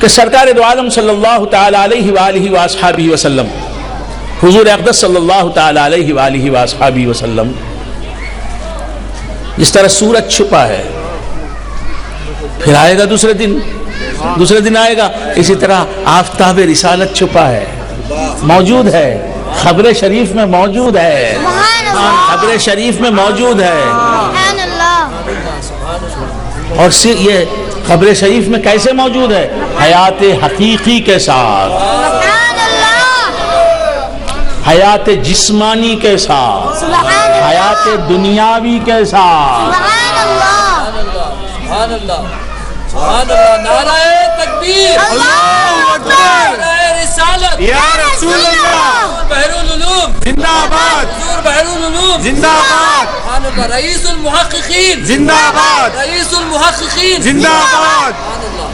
کہ سرکار دو عالم صلی اللہ تعالی علیہ وآلہ وآصحابہ وسلم، حضور اقدس صلی اللہ تعالی علیہ وآلہ وآصحابہ وسلم، جس طرح سورج چھپا ہے پھر آئے گا دوسرے دن آئے گا، اسی طرح آفتاب رسالت چھپا ہے، موجود ہے، خبر شریف میں موجود ہے، خبر شریف میں موجود ہے، سبحان اللہ، اور یہ خبر شریف میں کیسے موجود ہے؟ حیات حقیقی کے ساتھ، سبحان اللہ، حیات جسمانی کے ساتھ، سبحان اللہ، حیات دنیاوی کے ساتھ، سبحان اللہ، سبحان اللہ، سبحان اللہ، نعرہ تکبیر، اللہ اکبر، نعرہ رسالت، یا رسول اللہ، بحر العلوم زندہ باد، حضور بحر العلوم، زندہ باد، سبحان اللہ، رئیس المحققین، زندہ باد، رئیس المحققین، زندہ باد۔ سبحان اللہ،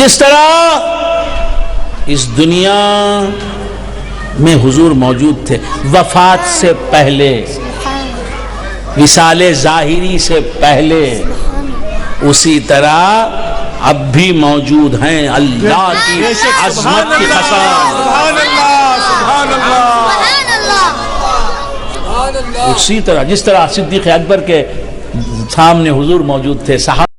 جس طرح اس دنیا میں حضور موجود تھے وفات سے پہلے، وصال ظاہری سے پہلے، اسی طرح اب بھی موجود ہیں، اللہ کی عظمت کی قسم، سبحان اللہ، سبحان اللہ، سبحان اللہ، سبحان اللہ، اسی طرح جس طرح صدیق اکبر کے سامنے حضور موجود تھے، صحابہ